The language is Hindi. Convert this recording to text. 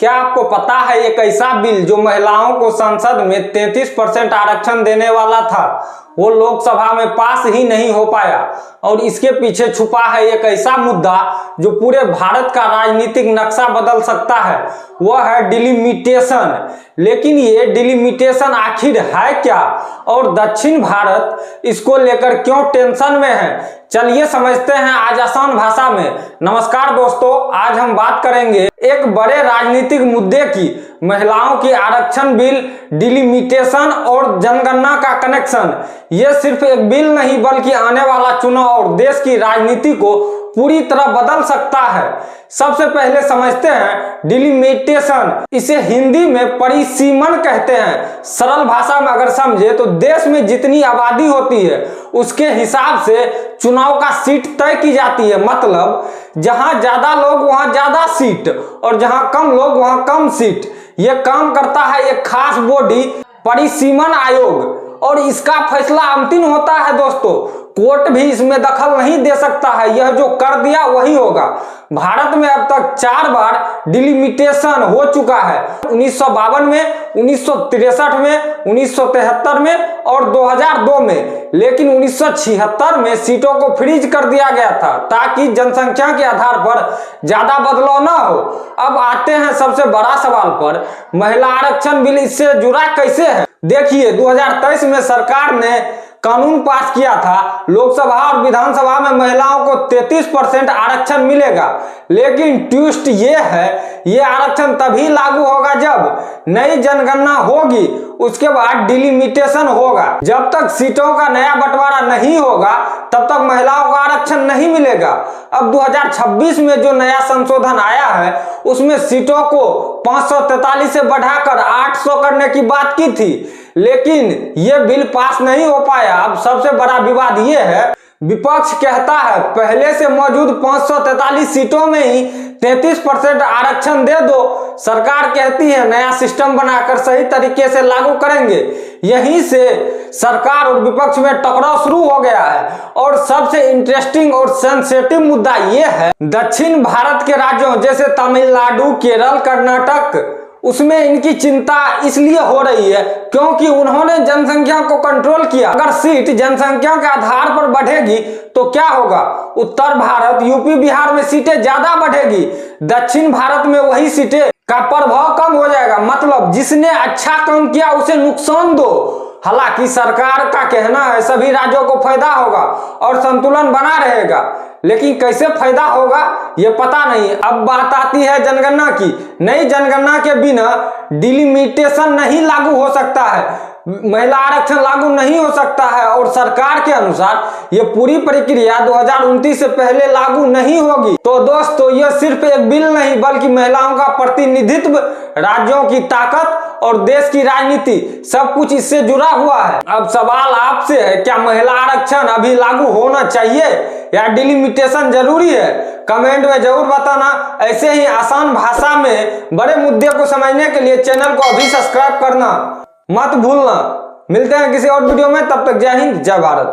क्या आपको पता है एक ऐसा बिल जो महिलाओं को संसद में 33% आरक्षण देने वाला था, वो लोकसभा में पास ही नहीं हो पाया। और इसके पीछे छुपा है एक ऐसा मुद्दा जो पूरे भारत का राजनीतिक नक्शा बदल सकता है, वह है डिलिमिटेशन। लेकिन ये डिलिमिटेशन आखिर है क्या और दक्षिण भारत इसको लेकर क्यों टेंशन में है, चलिए समझते हैं आज आसान भाषा में। नमस्कार दोस्तों, आज हम बात करेंगे एक बड़े राजनीतिक मुद्दे की, महिलाओं की आरक्षण बिल, डिलिमिटेशन और जनगणना का कनेक्शन। यह सिर्फ एक बिल नहीं बल्कि आने वाला चुनाव और देश की राजनीति को पूरी तरह बदल सकता है। सबसे पहले समझते हैं डिलिमिटेशन। इसे हिंदी में परिसीमन कहते हैं। सरल भाषा में अगर समझे तो देश में जितनी आबादी होती है उसके हिसाब से चुनाव का सीट तय की जाती है। मतलब जहां ज्यादा लोग वहां ज्यादा सीट और जहां कम लोग वहां कम सीट। यह काम करता है एक खास बॉडी, परिसीमन आयोग, और इसका फैसला अंतिम होता है दोस्तों। कोर्ट भी इसमें दखल नहीं दे सकता है, यह जो कर दिया वही होगा। भारत में अब तक 4 बार डिलिमिटेशन हो चुका है, 1952 में, 1963 में, 1973 में और 2002 में। लेकिन 1976 में सीटों को फ्रीज कर दिया गया था ताकि जनसंख्या के आधार पर ज्यादा बदलाव ना हो। अब आते हैं सबसे बड़ा सवाल पर, महिला आरक्षण बिल इससे जुड़ा कैसे है। देखिए 2023 में सरकार ने कानून पास किया था, लोकसभा और विधानसभा में महिलाओं को 33% आरक्षण मिलेगा। लेकिन ट्विस्ट ये है, ये आरक्षण तभी लागू होगा जब नई जनगणना होगी, उसके बाद डिलिमिटेशन होगा। जब तक सीटों का नया बंटवारा नहीं होगा तब तक महिलाओं को आरक्षण नहीं मिलेगा। अब 2026 में जो नया संशोधन आया है उसमें सीटों को 543 से बढ़ाकर 800 करने की बात की थी, लेकिन यह बिल पास नहीं हो पाया। अब सबसे बड़ा विवाद यह है, विपक्ष कहता है पहले से मौजूद 543 सीटों में ही 33% आरक्षण दे दो। सरकार कहती है नया सिस्टम बनाकर सही तरीके से लागू करेंगे। यहीं से सरकार और विपक्ष में टकराव शुरू हो गया है। और सबसे इंटरेस्टिंग और सेंसिटिव मुद्दा यह है, दक्षिण भारत के राज्यों जैसे तमिलनाडु, केरल, कर्नाटक, उसमें इनकी चिंता इसलिए हो रही है क्योंकि उन्होंने जनसंख्या को कंट्रोल किया। अगर सीट जनसंख्या के आधार पर बढ़ेगी तो क्या होगा, उत्तर भारत, यूपी, बिहार में सीटें ज्यादा बढ़ेगी, दक्षिण भारत में वही सीटें का प्रभाव कम हो जाएगा। मतलब जिसने अच्छा काम किया उसे नुकसान दो। हालांकि सरकार का कहना है सभी राज्यों को फायदा होगा और संतुलन बना रहेगा, लेकिन कैसे फायदा होगा ये पता नहीं। अब बात आती है जनगणना की। नई जनगणना के बिना डिलिमिटेशन नहीं लागू हो सकता है, महिला आरक्षण लागू नहीं हो सकता है और सरकार के अनुसार ये पूरी प्रक्रिया 2029 से पहले लागू नहीं होगी। तो दोस्तों ये सिर्फ एक बिल नहीं बल्कि महिलाओं का प्रतिनिधित्व, राज्यों की ताकत और देश की राजनीति, सब कुछ इससे जुड़ा हुआ है। अब सवाल आपसे है, क्या महिला आरक्षण अभी लागू होना चाहिए या डिलिमिटेशन जरूरी है? कमेंट में जरूर बताना। ऐसे ही आसान भाषा में बड़े मुद्दे को समझने के लिए चैनल को अभी सब्सक्राइब करना मत भूलना। मिलते हैं किसी और वीडियो में, तब तक जय हिंद, जय भारत।